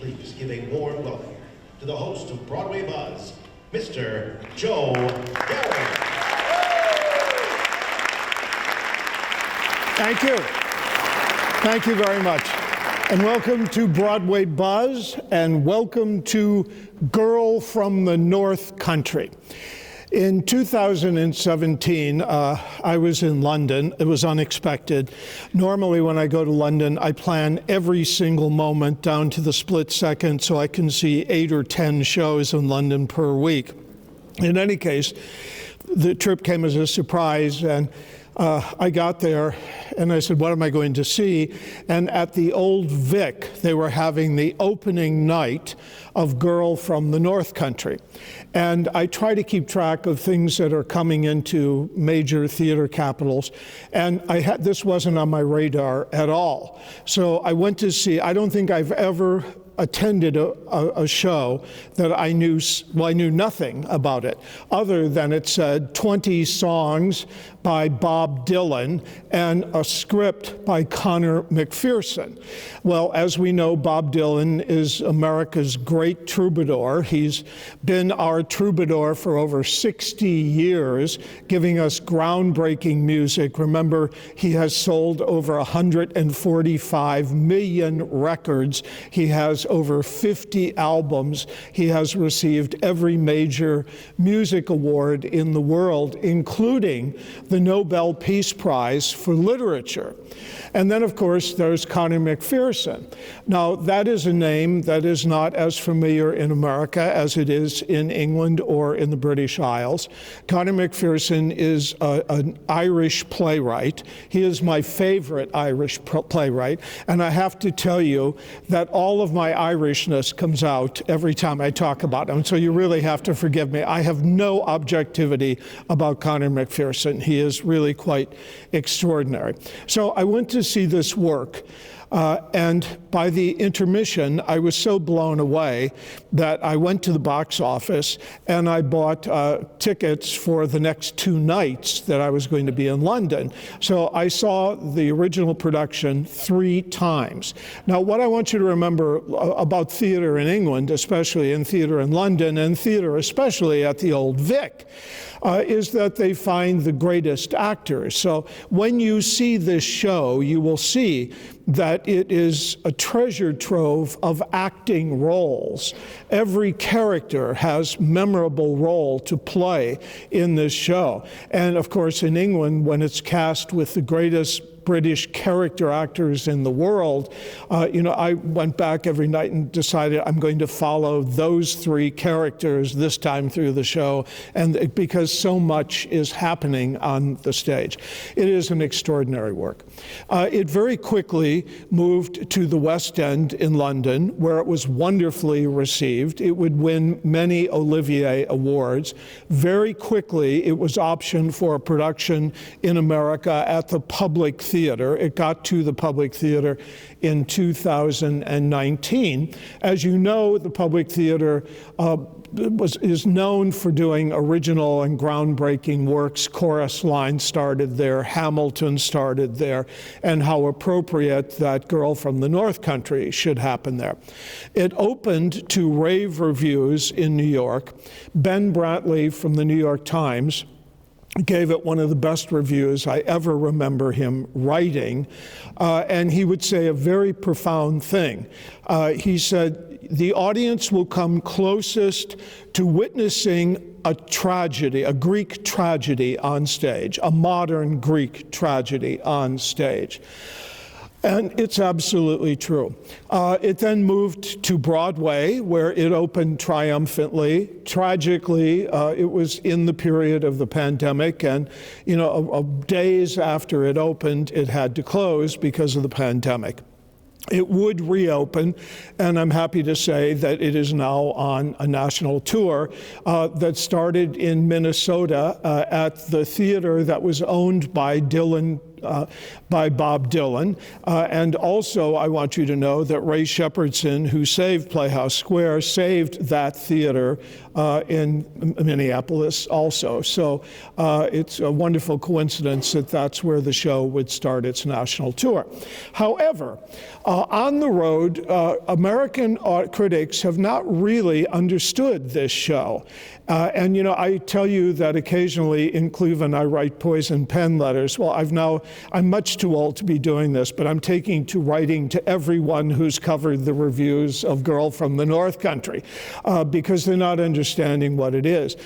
Please give a warm welcome to the host of Broadway Buzz, Mr. Joe Garrett. Thank you. Thank you very much. And welcome to Broadway Buzz, and welcome to Girl from the North Country. In 2017, I was in London. It was unexpected. Normally, when I go to London, I plan every single moment down to the split second so I can see 8 or 10 shows in London per week. In any case, the trip came as a surprise, and I got there and I said, what am I going to see? And at the Old Vic, they were having the opening night of Girl from the North Country. And I try to keep track of things that are coming into major theater capitals. And this wasn't on my radar at all. So I went to see, I don't think I've ever attended a show that I knew nothing about it, other than it said 20 songs by Bob Dylan and a script by Conor McPherson. Well, as we know, Bob Dylan is America's great troubadour. He's been our troubadour for over 60 years, giving us groundbreaking music. Remember, he has sold over 145 million records. He has over 50 albums. He has received every major music award in the world, including the Nobel Peace Prize for Literature. And then, of course, there's Conor McPherson. Now, that is a name that is not as familiar in America as it is in England or in the British Isles. Conor McPherson is an Irish playwright. He is my favorite Irish playwright. And I have to tell you that all of my Irishness comes out every time I talk about him. So you really have to forgive me. I have no objectivity about Conor McPherson. He is really quite extraordinary. So I went to see this work. And by the intermission, I was so blown away that I went to the box office and I bought tickets for the next 2 nights that I was going to be in London. So I saw the original production 3 times. Now, what I want you to remember about theater in England, especially in theater in London, and theater especially at the Old Vic, is that they find the greatest actors. So when you see this show, you will see that it is a treasure trove of acting roles. Every character has memorable role to play in this show. And of course, in England, when it's cast with the greatest British character actors in the world, I went back every night and decided I'm going to follow those 3 characters this time through the show, and because so much is happening on the stage. It is an extraordinary work. It very quickly moved to the West End in London, where it was wonderfully received. It would win many Olivier Awards. Very quickly, it was optioned for a production in America at the Public Theater. It got to the Public Theater in 2019. As you know, the Public Theater is known for doing original and groundbreaking works. Chorus Line started there, Hamilton started there, and how appropriate that Girl from the North Country should happen there. It opened to rave reviews in New York. Ben Brantley from the New York Times gave it one of the best reviews I ever remember him writing, and he would say a very profound thing. He said, the audience will come closest to witnessing a tragedy, a Greek tragedy on stage, a modern Greek tragedy on stage. And it's absolutely true. It then moved to Broadway, where it opened triumphantly. Tragically, it was in the period of the pandemic, and days after it opened, it had to close because of the pandemic. It would reopen, and I'm happy to say that it is now on a national tour that started in Minnesota at the theater that was owned by Dylan by Bob Dylan. And also, I want you to know that Ray Shepherdson, who saved Playhouse Square, saved that theater in Minneapolis also. So it's a wonderful coincidence that that's where the show would start its national tour. However, on the road, American critics have not really understood this show. And you know, I tell you that occasionally in Cleveland I write poison pen letters. Well, I'm much too old to be doing this, but I'm taking to writing to everyone who's covered the reviews of Girl from the North Country, because they're not understanding what it is.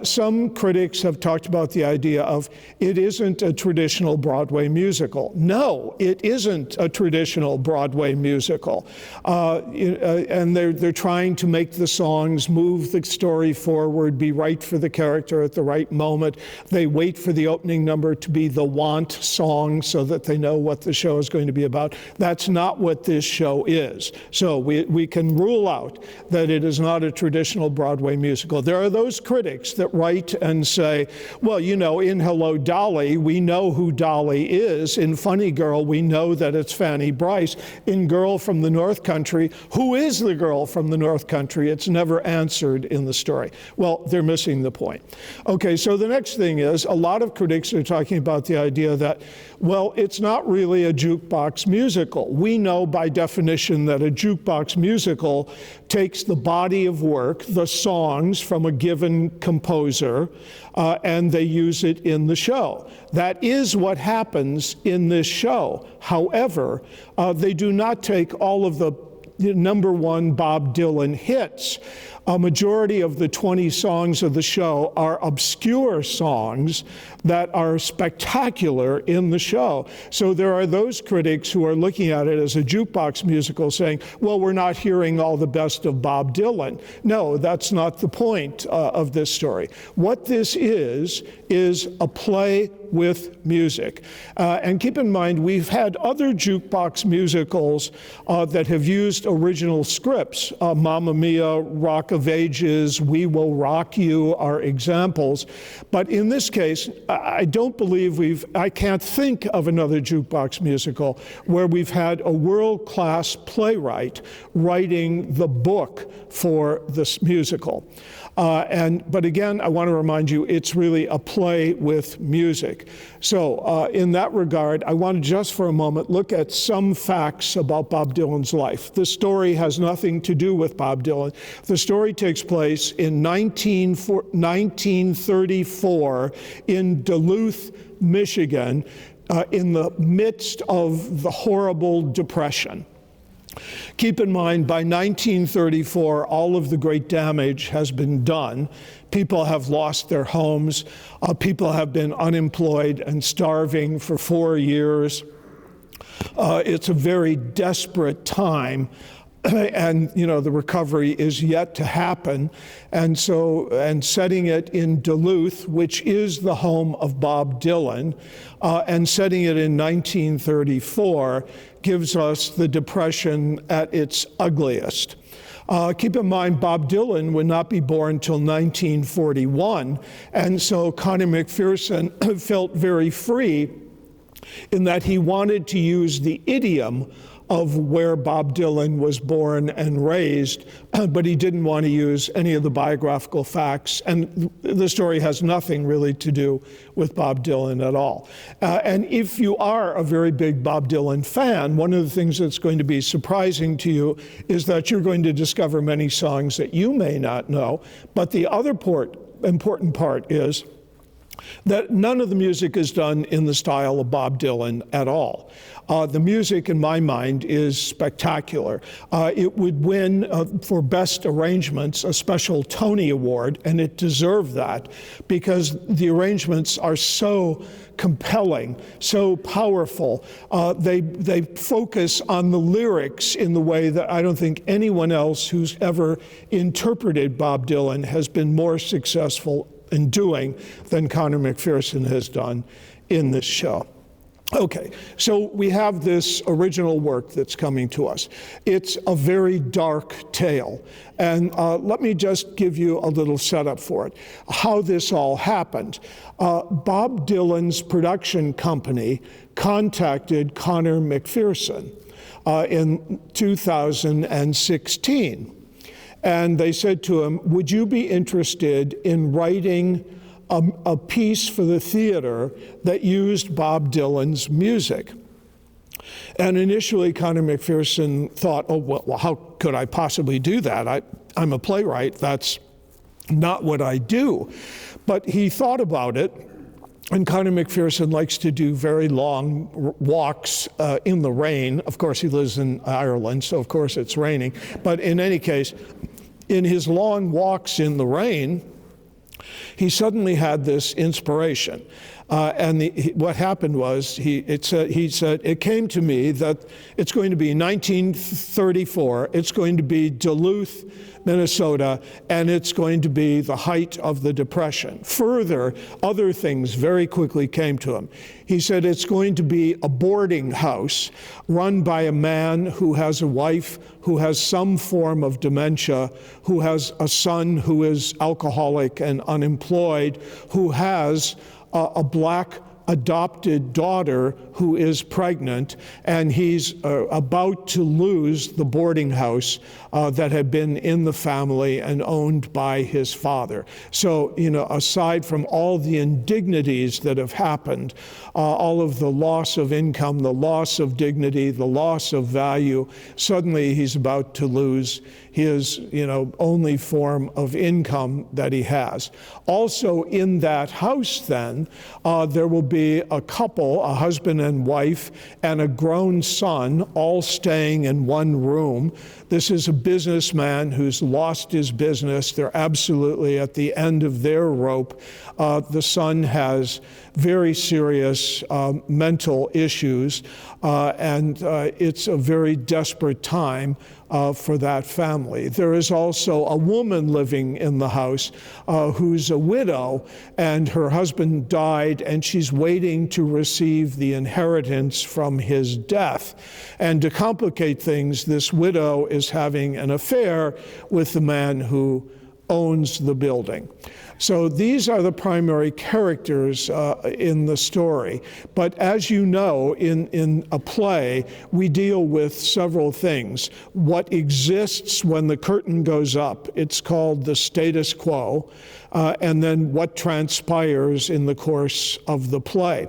Some critics have talked about the idea of it isn't a traditional Broadway musical. No, it isn't a traditional Broadway musical. And they're trying to make the songs move the story forward, be right for the character at the right moment. They wait for the opening number to be the want song so that they know what the show is going to be about. That's not what this show is. So we can rule out that it is not a traditional Broadway musical. There are those critics that write and say, well, you know, in Hello, Dolly, we know who Dolly is. In Funny Girl, we know that it's Fanny Brice. In Girl from the North Country, who is the girl from the North Country? It's never answered in the story. Well, they're missing the point. Okay, so the next thing is a lot of critics are talking about the idea that, well, it's not really a jukebox musical. We know by definition that a jukebox musical takes the body of work, the songs from a given composer, and they use it in the show. That is what happens in this show. However, they do not take all of the #1 Bob Dylan hits. A majority of the 20 songs of the show are obscure songs that are spectacular in the show. So there are those critics who are looking at it as a jukebox musical saying, well, we're not hearing all the best of Bob Dylan. No, that's not the point of this story. What this is a play with music. And keep in mind, we've had other jukebox musicals that have used original scripts. Mamma Mia, Rock of Ages, We Will Rock You are examples. But in this case, I don't believe I can't think of another jukebox musical where we've had a world-class playwright writing the book for this musical. But again, I want to remind you, it's really a play with music. So in that regard, I want to just for a moment look at some facts about Bob Dylan's life. This story has nothing to do with Bob Dylan. The story takes place in 1934 in Duluth, Michigan, in the midst of the horrible Depression. Keep in mind, by 1934, all of the great damage has been done. People have lost their homes. People have been unemployed and starving for 4 years. It's a very desperate time. And you know, the recovery is yet to happen. And setting it in Duluth, which is the home of Bob Dylan, and setting it in 1934 gives us the Depression at its ugliest. Keep in mind, Bob Dylan would not be born until 1941, and so Conor McPherson felt very free in that he wanted to use the idiom of where Bob Dylan was born and raised, but he didn't want to use any of the biographical facts, and the story has nothing really to do with Bob Dylan at all. And if you are a very big Bob Dylan fan, one of the things that's going to be surprising to you is that you're going to discover many songs that you may not know, but the other important part is that none of the music is done in the style of Bob Dylan at all. The music, in my mind, is spectacular. It would win for Best Arrangements a special Tony Award, and it deserved that because the arrangements are so compelling, so powerful. They focus on the lyrics in the way that I don't think anyone else who's ever interpreted Bob Dylan has been more successful in doing than Conor McPherson has done in this show. Okay, so we have this original work that's coming to us. It's a very dark tale, and let me just give you a little setup for it, how this all happened. Bob Dylan's production company contacted Conor McPherson in 2016, and they said to him, would you be interested in writing a piece for the theater that used Bob Dylan's music? And initially, Conor McPherson thought, oh, well, how could I possibly do that? I'm a playwright. That's not what I do. But he thought about it, and Conor McPherson likes to do very long walks in the rain. Of course, he lives in Ireland, so of course it's raining. But in any case, in his long walks in the rain, he suddenly had this inspiration. What happened was, he said, it came to me that it's going to be 1934, it's going to be Duluth, Minnesota, and it's going to be the height of the Depression. Further, other things very quickly came to him. He said it's going to be a boarding house run by a man who has a wife who has some form of dementia, who has a son who is alcoholic and unemployed, who has a black adopted daughter who is pregnant, and he's about to lose the boarding house that had been in the family and owned by his father. So, aside from all the indignities that have happened, all of the loss of income, the loss of dignity, the loss of value, suddenly he's about to lose his, only form of income that he has. Also in that house then, there will be a couple, a husband and wife, and a grown son, all staying in one room. This is a businessman who's lost his business. They're absolutely at the end of their rope. The son has very serious mental issues, and it's a very desperate time for that family. There is also a woman living in the house who's a widow, and her husband died, and she's waiting to receive the inheritance from his death. And to complicate things, this widow is having an affair with the man who owns the building. So these are the primary characters in the story. But as you know, in a play, we deal with several things. What exists when the curtain goes up, it's called the status quo, and then what transpires in the course of the play.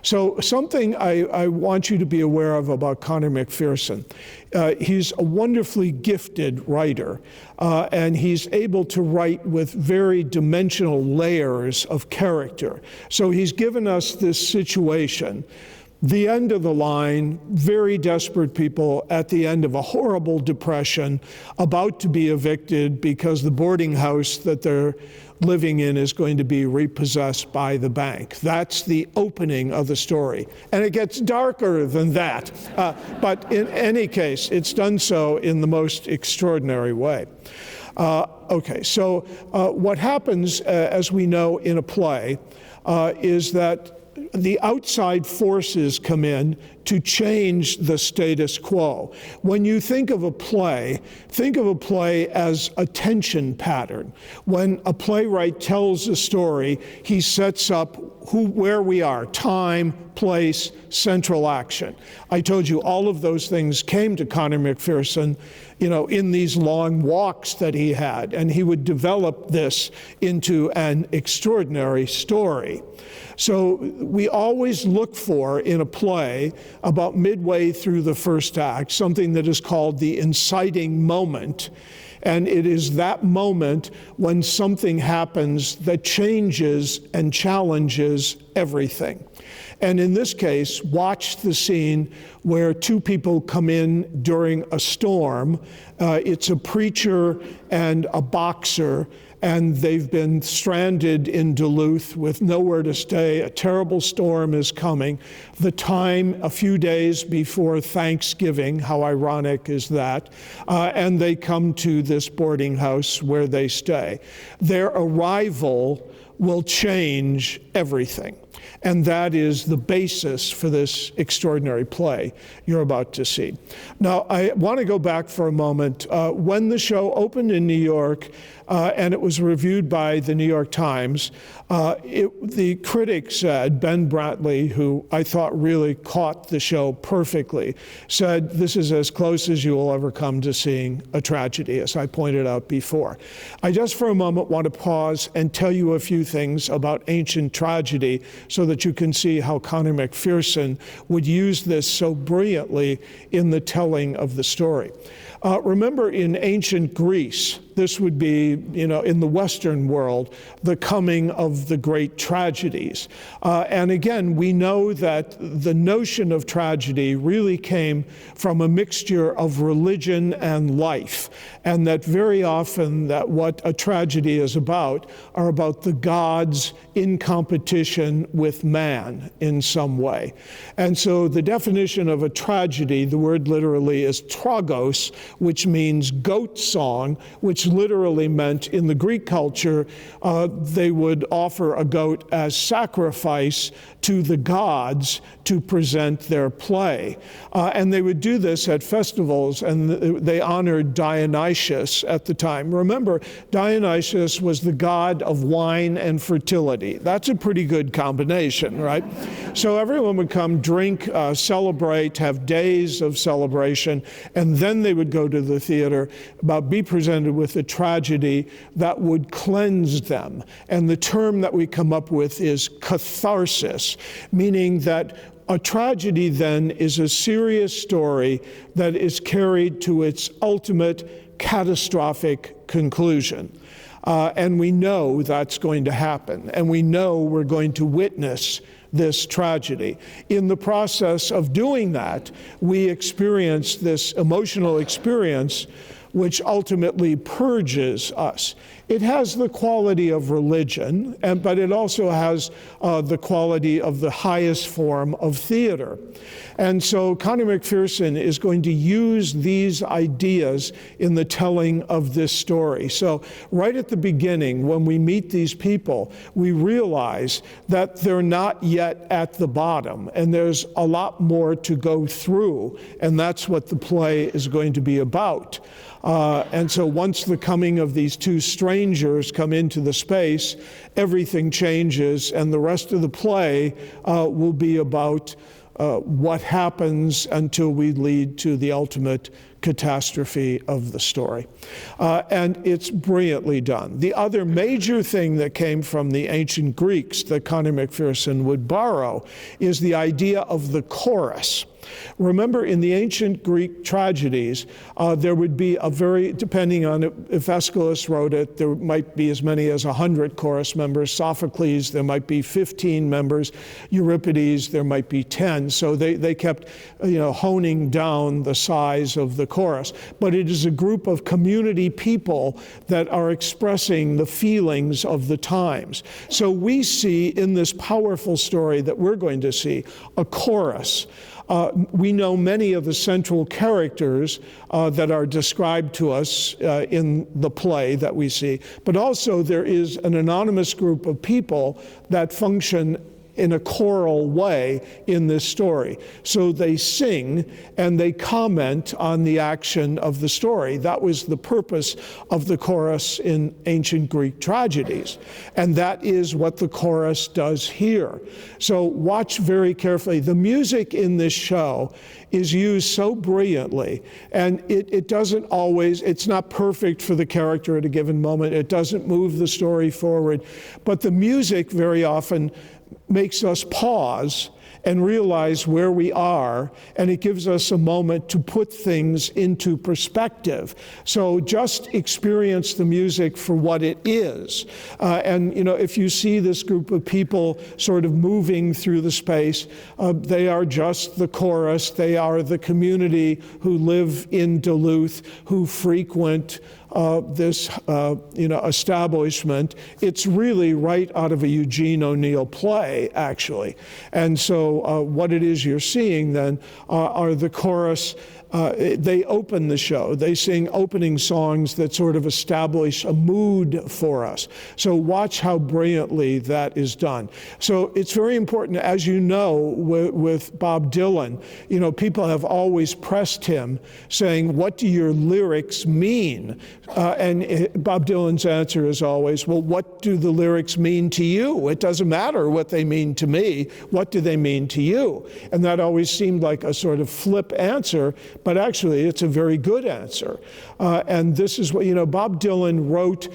So something I want you to be aware of about Conor McPherson. He's a wonderfully gifted writer, and he's able to write with very dimensional layers of character. So he's given us this situation. The end of the line, very desperate people at the end of a horrible depression, about to be evicted because the boarding house that they're living in is going to be repossessed by the bank. That's the opening of the story. And it gets darker than that. But in any case, it's done so in the most extraordinary way. Okay, so what happens, as we know in a play, is that the outside forces come in to change the status quo. When you think of a play as a tension pattern. When a playwright tells a story, he sets up where we are, time, place, central action. I told you all of those things came to Conor McPherson, in these long walks that he had, and he would develop this into an extraordinary story. So we always look for, in a play, about midway through the first act, something that is called the inciting moment. And it is that moment when something happens that changes and challenges everything. And in this case, watch the scene where two people come in during a storm. It's a preacher and a boxer, and they've been stranded in Duluth with nowhere to stay. A terrible storm is coming. The time, a few days before Thanksgiving, how ironic is that? And they come to this boarding house where they stay. Their arrival will change everything. And that is the basis for this extraordinary play you're about to see. Now, I want to go back for a moment. When the show opened in New York, and it was reviewed by the New York Times, the critic said, Ben Brantley, who I thought really caught the show perfectly, said, this is as close as you will ever come to seeing a tragedy, as I pointed out before. I just for a moment want to pause and tell you a few things about ancient tragedy so that you can see how Conor McPherson would use this so brilliantly in the telling of the story. Remember, in ancient Greece, this would be, in the Western world, the coming of the great tragedies. And again, we know that the notion of tragedy really came from a mixture of religion and life, and that very often that what a tragedy is about are about the gods in competition with man in some way. And so the definition of a tragedy, the word literally is tragos, which means goat song, which literally meant in the Greek culture, they would offer a goat as sacrifice to the gods to present their play. And they would do this at festivals, and they honored Dionysius at the time. Remember, Dionysius was the god of wine and fertility. That's a pretty good combination, right? So everyone would come, drink, celebrate, have days of celebration, and then they would go to the theater, be presented with a tragedy that would cleanse them. And the term that we come up with is catharsis, meaning that a tragedy then is a serious story that is carried to its ultimate catastrophic conclusion. And we know that's going to happen, and we know we're going to witness this tragedy. In the process of doing that, we experience this emotional experience which ultimately purges us. It has the quality of religion, but it also has the quality of the highest form of theater. And so Conor McPherson is going to use these ideas in the telling of this story. So right at the beginning, when we meet these people, we realize that they're not yet at the bottom, and there's a lot more to go through, and that's what the play is going to be about. And so once the coming of these two strangers come into the space, everything changes, and the rest of the play will be about what happens until we lead to the ultimate catastrophe of the story. And it's brilliantly done. The other major thing that came from the ancient Greeks that Conor McPherson would borrow is the idea of the chorus. Remember, in the ancient Greek tragedies, there would be a very, depending on if Aeschylus wrote it, there might be as many as 100 chorus members. Sophocles, there might be 15 members. Euripides, there might be 10. So they kept, honing down the size of the chorus. But it is a group of community people that are expressing the feelings of the times. So we see in this powerful story that we're going to see a chorus. We know many of the central characters that are described to us in the play that we see, but also there is an anonymous group of people that function in a choral way in this story. So they sing and they comment on the action of the story. That was the purpose of the chorus in ancient Greek tragedies. And that is what the chorus does here. So watch very carefully. The music in this show is used so brilliantly, and it doesn't always, it's not perfect for the character at a given moment. It doesn't move the story forward. But the music very often makes us pause and realize where we are, and it gives us a moment to put things into perspective. So just experience the music for what it is. And if you see this group of people sort of moving through the space, they are just the chorus. They are the community who live in Duluth, who frequent this establishment. It's really right out of a Eugene O'Neill play, actually. And so what it is you're seeing then are the chorus they open the show. They sing opening songs that sort of establish a mood for us. So watch how brilliantly that is done. So it's very important, as you know, with Bob Dylan, people have always pressed him saying, what do your lyrics mean? And Bob Dylan's answer is always, well, what do the lyrics mean to you? It doesn't matter what they mean to me. What do they mean to you? And that always seemed like a sort of flip answer, but actually it's a very good answer. And this is what, Bob Dylan wrote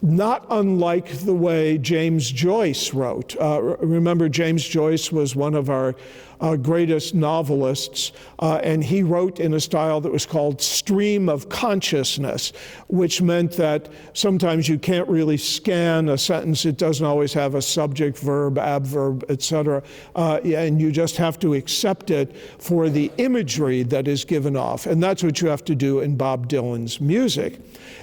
not unlike the way James Joyce wrote. Remember, James Joyce was one of our greatest novelists, and he wrote in a style that was called stream of consciousness, which meant that sometimes you can't really scan a sentence. It doesn't always have a subject, verb, adverb, etc., and you just have to accept it for the imagery that is given off, and that's what you have to do in Bob Dylan's music.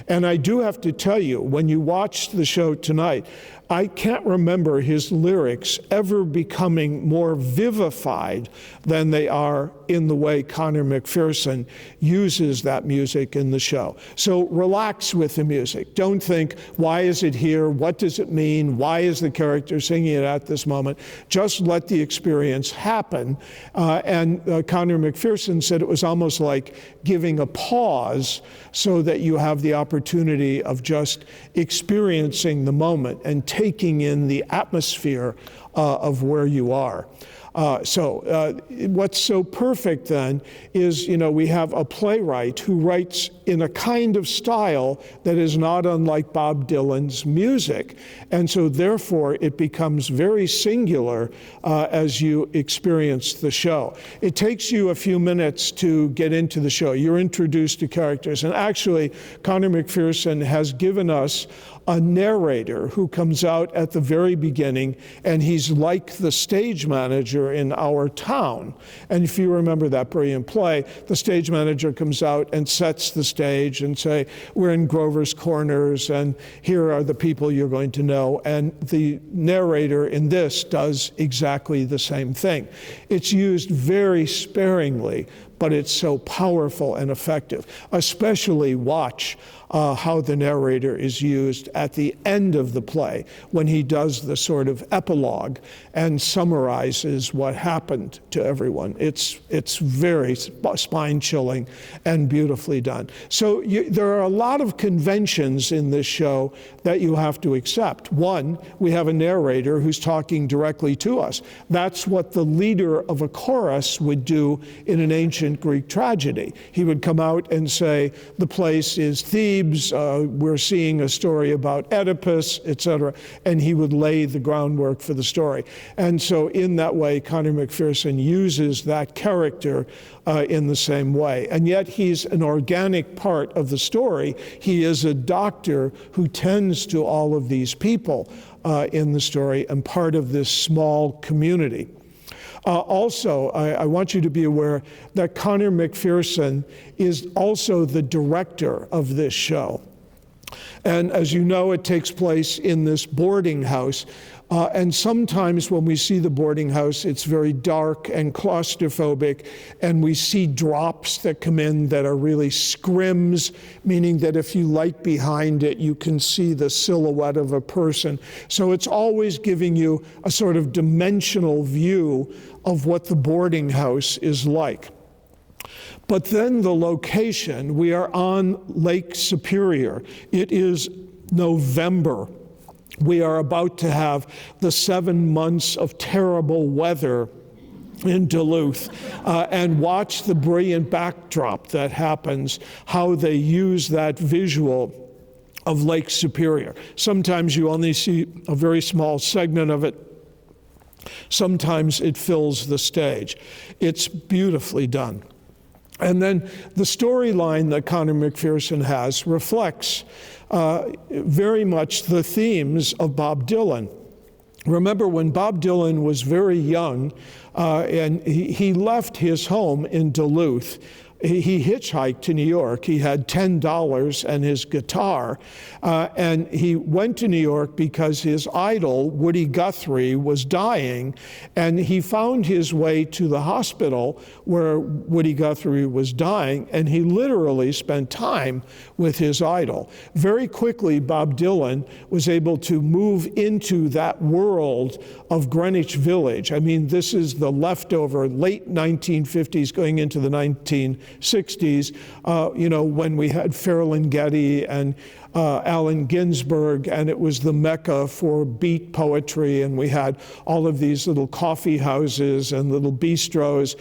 And I do have to tell you, when you watch the show tonight, I can't remember his lyrics ever becoming more vivified than they are in the way Conor McPherson uses that music in the show. So relax with the music. Don't think, why is it here? What does it mean? Why is the character singing it at this moment? Just let the experience happen. And Conor McPherson said it was almost like giving a pause so that you have the opportunity of just experiencing the moment and taking in the atmosphere of where you are. So what's so perfect then is, we have a playwright who writes in a kind of style that is not unlike Bob Dylan's music. And so therefore it becomes very singular as you experience the show. It takes you a few minutes to get into the show. You're introduced to characters. And actually, Conor McPherson has given us a narrator who comes out at the very beginning, and he's like the stage manager in our town. And if you remember that brilliant play, the stage manager comes out and sets the stage and say, we're in Grover's Corners, and here are the people you're going to know. And the narrator in this does exactly the same thing. It's used very sparingly, but it's so powerful and effective. Especially watch how the narrator is used at the end of the play when he does the sort of epilogue and summarizes what happened to everyone. It's very spine-chilling and beautifully done. So there are a lot of conventions in this show that you have to accept. One, we have a narrator who's talking directly to us. That's what the leader of a chorus would do in an ancient Greek tragedy. He would come out and say, the place is Thebes, we're seeing a story about Oedipus, etc., and he would lay the groundwork for the story. And so in that way, Conor McPherson uses that character in the same way. And yet he's an organic part of the story. He is a doctor who tends to all of these people in the story and part of this small community. Also, I want you to be aware that Conor McPherson is also the director of this show. And as you know, it takes place in this boarding house. And sometimes when we see the boarding house, it's very dark and claustrophobic, and we see drops that come in that are really scrims, meaning that if you light behind it, you can see the silhouette of a person. So it's always giving you a sort of dimensional view of what the boarding house is like. But then the location, we are on Lake Superior. It is November. We are about to have the 7 months of terrible weather in Duluth, and watch the brilliant backdrop that happens, how they use that visual of Lake Superior. Sometimes you only see a very small segment of it. Sometimes it fills the stage. It's beautifully done. And then the storyline that Conor McPherson has reflects very much the themes of Bob Dylan. Remember, when Bob Dylan was very young, and he left his home in Duluth he hitchhiked to New York. He had $10 and his guitar, and he went to New York because his idol, Woody Guthrie, was dying, and he found his way to the hospital where Woody Guthrie was dying, and he literally spent time with his idol. Very quickly, Bob Dylan was able to move into that world of Greenwich Village. I mean, this is the leftover late 1950s going into the 1960s, when we had Ferlinghetti and Allen Ginsberg, and it was the mecca for beat poetry, and we had all of these little coffee houses and little bistros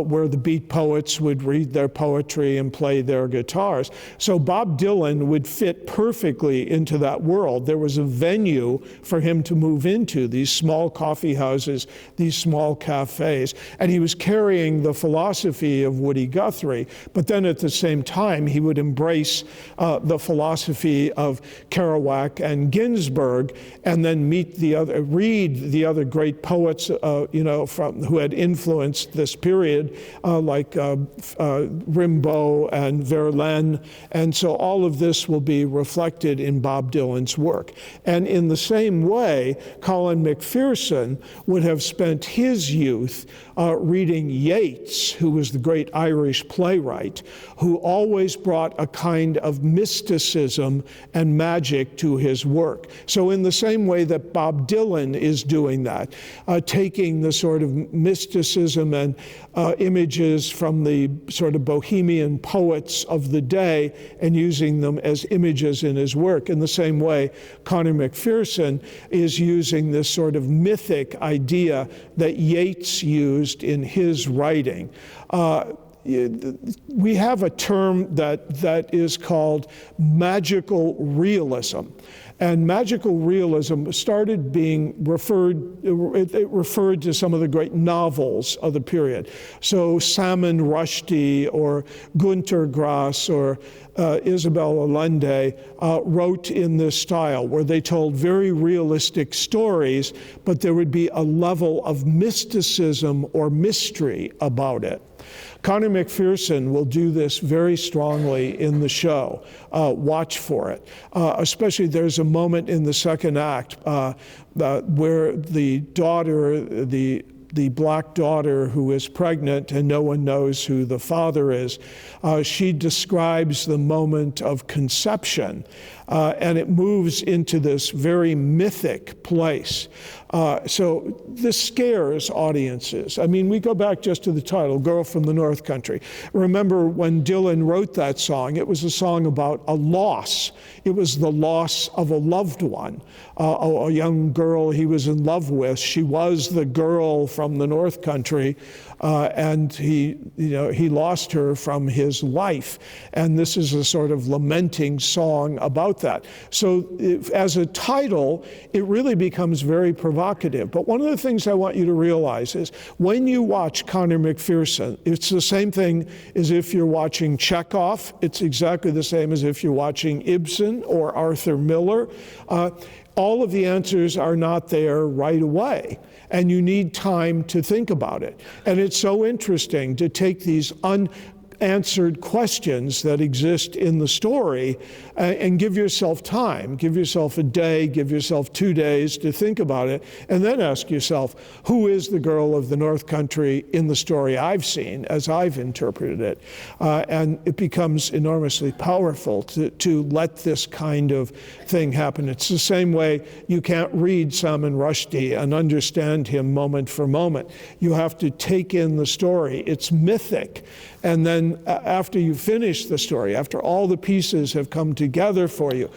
where the beat poets would read their poetry and play their guitars. So Bob Dylan would fit perfectly into that world. There was a venue for him to move into, these small coffee houses, these small cafes, and he was carrying the philosophy of Woody Guthrie, but then at the same time he would embrace the philosophy of Kerouac and Ginsberg, and then read the other great poets, who had influenced this period, like Rimbaud and Verlaine, and so all of this will be reflected in Bob Dylan's work. And in the same way, Colin McPherson would have spent his youth reading Yeats, who was the great Irish playwright, who always brought a kind of mysticism and magic to his work. So in the same way that Bob Dylan is doing that, taking the sort of mysticism and images from the sort of bohemian poets of the day and using them as images in his work. In the same way, Conor McPherson is using this sort of mythic idea that Yeats used in his writing. We have a term that is called magical realism. And magical realism started being it referred to some of the great novels of the period. So Salman Rushdie or Günter Grass or Isabel Allende wrote in this style, where they told very realistic stories, but there would be a level of mysticism or mystery about it. Conor McPherson will do this very strongly in the show. Watch for it. Especially there's a moment in the second act where the daughter, the black daughter who is pregnant and no one knows who the father is, she describes the moment of conception, and it moves into this very mythic place. So this scares audiences. I mean, we go back just to the title, Girl from the North Country. Remember when Dylan wrote that song, it was a song about a loss. It was the loss of a loved one, a young girl he was in love with. She was the girl from the North Country, and he lost her from his life. And this is a sort of lamenting song about that. So as a title, it really becomes very provocative. But one of the things I want you to realize is when you watch Conor McPherson, it's the same thing as if you're watching Chekhov. It's exactly the same as if you're watching Ibsen or Arthur Miller. All of the answers are not there right away, and you need time to think about it. And it's so interesting to take these unanswered questions that exist in the story and give yourself time, give yourself a day, give yourself 2 days to think about it, and then ask yourself, who is the girl of the North Country in the story I've seen as I've interpreted it? And it becomes enormously powerful to let this kind of thing happen. It's the same way you can't read Salman Rushdie and understand him moment for moment. You have to take in the story. It's mythic. And then after you finish the story, after all the pieces have come together for you,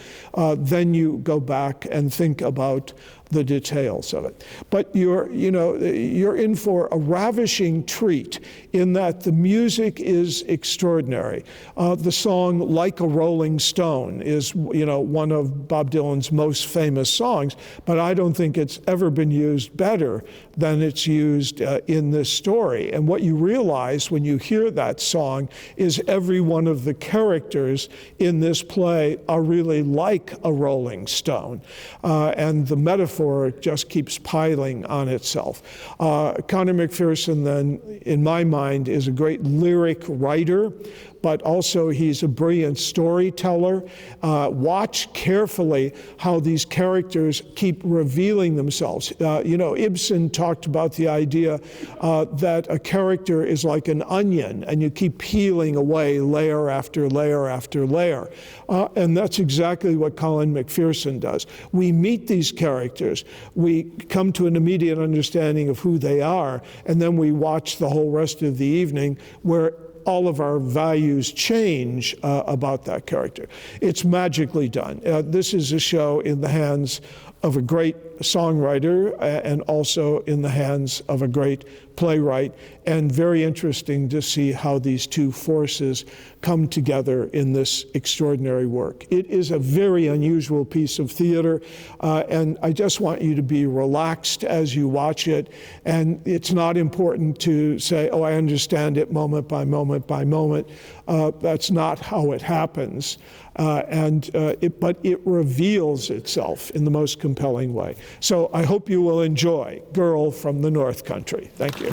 then you go back and think about the details of it. But you're in for a ravishing treat in that the music is extraordinary. The song "Like a Rolling Stone" is, one of Bob Dylan's most famous songs, but I don't think it's ever been used better than it's used in this story. And what you realize when you hear that song is every one of the characters in this play are really like a rolling stone. And the metaphor metaphor just keeps piling on itself. Conor McPherson, then, in my mind, is a great lyric writer, but also he's a brilliant storyteller. Watch carefully how these characters keep revealing themselves. Ibsen talked about the idea that a character is like an onion, and you keep peeling away layer after layer after layer. And that's exactly what Colin McPherson does. We meet these characters, we come to an immediate understanding of who they are, and then we watch the whole rest of the evening where all of our values change about that character. It's magically done. This is a show in the hands of a great songwriter and also in the hands of a great playwright, and very interesting to see how these two forces come together in this extraordinary work. It is a very unusual piece of theater, and I just want you to be relaxed as you watch it, and it's not important to say, oh, I understand it moment by moment by moment. That's not how it happens, but it reveals itself in the most compelling way. So I hope you will enjoy Girl from the North Country. Thank you.